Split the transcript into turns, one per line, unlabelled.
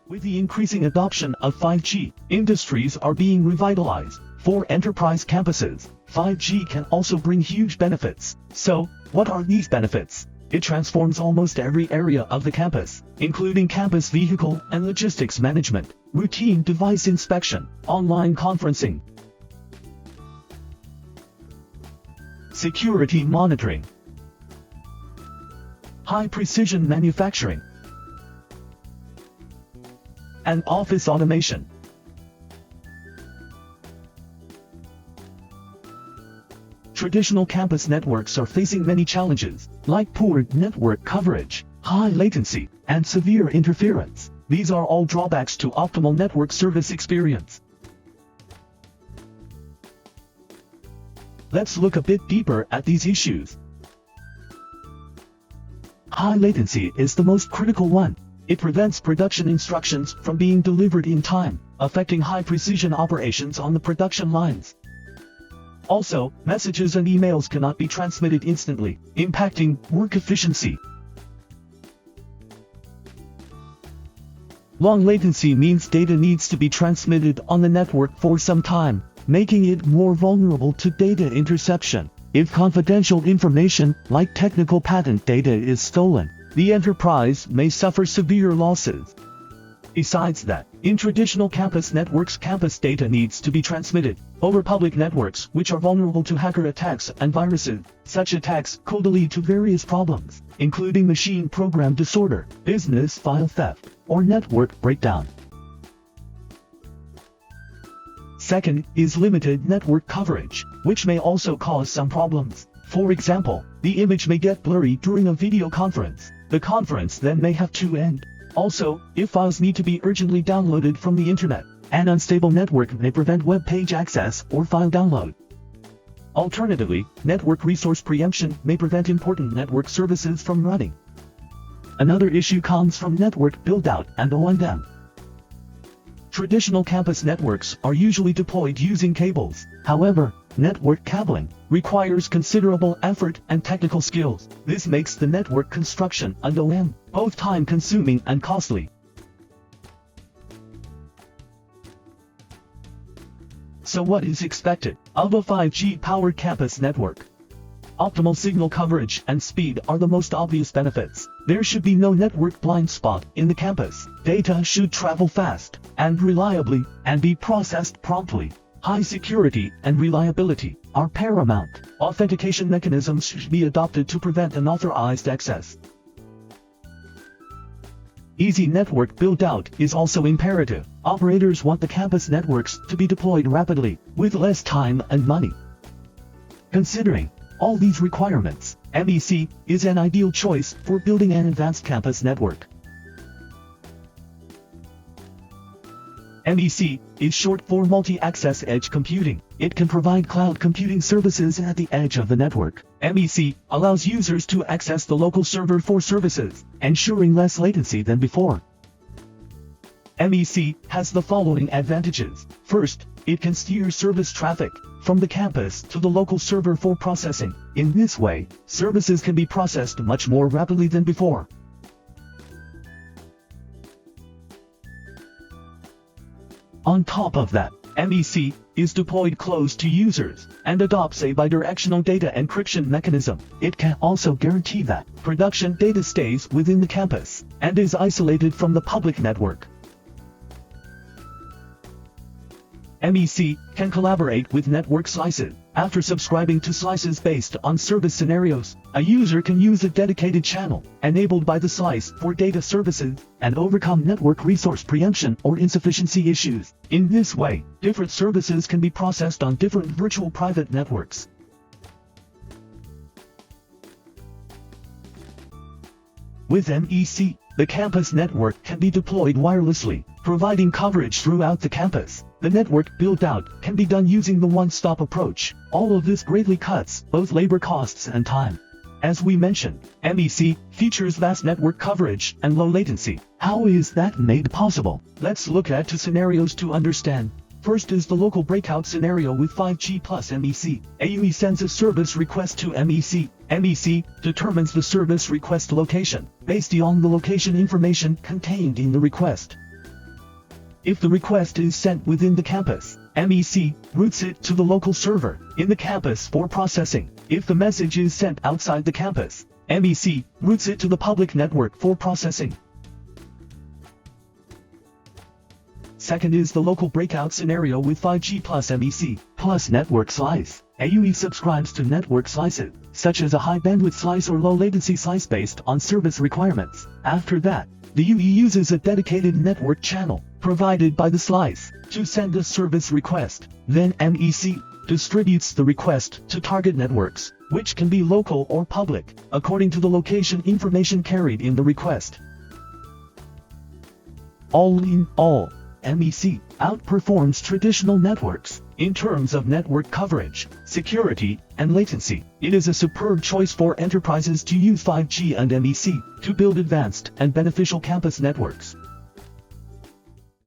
With the increasing adoption of 5G, industries are being revitalized. For enterprise campuses, 5G can also bring huge benefits. So, what are these benefits? It transforms almost every area of the campus, including campus vehicle and logistics management, routine device inspection, online conferencing, security monitoring, high-precision manufacturing, and office automation. Traditional campus networks are facing many challenges, like poor network coverage, high latency, and severe interference. These are all drawbacks to optimal network service experience. Let's look a bit deeper at these issues. High latency is the most critical one. It prevents production instructions from being delivered in time, affecting high-precision operations on the production lines. Also, messages and emails cannot be transmitted instantly, impacting work efficiency. Long latency means data needs to be transmitted on the network for some time, making it more vulnerable to data interception. If confidential information, like technical patent data, is stolen, the enterprise may suffer severe losses. Besides that, in traditional campus networks, campus data needs to be transmitted over public networks, which are vulnerable to hacker attacks and viruses. Such attacks could lead to various problems, including machine program disorder, business file theft, or network breakdown. Second is limited network coverage, which may also cause some problems. For example, the image may get blurry during a video conference. The conference then may have to end. Also, if files need to be urgently downloaded from the internet, an unstable network may prevent web page access or file download. Alternatively, network resource preemption may prevent important network services from running. Another issue comes from network build-out and O&M. Traditional campus networks are usually deployed using cables. However, network cabling requires considerable effort and technical skills. This makes the network construction and O&M both time-consuming and costly. So what is expected of a 5G-powered campus network? Optimal signal coverage and speed are the most obvious benefits. There should be no network blind spot in the campus. Data should travel fast and reliably and be processed promptly. High security and reliability are paramount. Authentication mechanisms should be adopted to prevent unauthorized access. Easy network build-out is also imperative. Operators want the campus networks to be deployed rapidly, with less time and money. Considering all these requirements, MEC is an ideal choice for building an advanced campus network. MEC is short for Multi-Access Edge Computing. It can provide cloud computing services at the edge of the network. MEC allows users to access the local server for services, ensuring less latency than before. MEC has the following advantages. First, it can steer service traffic from the campus to the local server for processing. In this way, services can be processed much more rapidly than before. On top of that, MEC is deployed close to users and adopts a bidirectional data encryption mechanism. It can also guarantee that production data stays within the campus and is isolated from the public network. MEC can collaborate with network slices. After subscribing to slices based on service scenarios, a user can use a dedicated channel enabled by the slice for data services and overcome network resource preemption or insufficiency issues. In this way, different services can be processed on different virtual private networks. With MEC, the campus network can be deployed wirelessly, providing coverage throughout the campus. The network build-out can be done using the one-stop approach. All of this greatly cuts both labor costs and time. As we mentioned, MEC features vast network coverage and low latency. How is that made possible? Let's look at two scenarios to understand. First is the local breakout scenario with 5G plus MEC. AUE sends a service request to MEC. MEC determines the service request location based on the location information contained in the request. If the request is sent within the campus, MEC routes it to the local server in the campus for processing. If the message is sent outside the campus, MEC routes it to the public network for processing. Second is the local breakout scenario with 5G plus MEC plus network slice. AUE subscribes to network slices, such as a high bandwidth slice or low latency slice based on service requirements. After that, the UE uses a dedicated network channel provided by the slice to send a service request. Then MEC distributes the request to target networks, which can be local or public, according to the location information carried in the request. All in all, MEC outperforms traditional networks in terms of network coverage, security, and latency. It is a superb choice for enterprises to use 5G and MEC to build advanced and beneficial campus networks.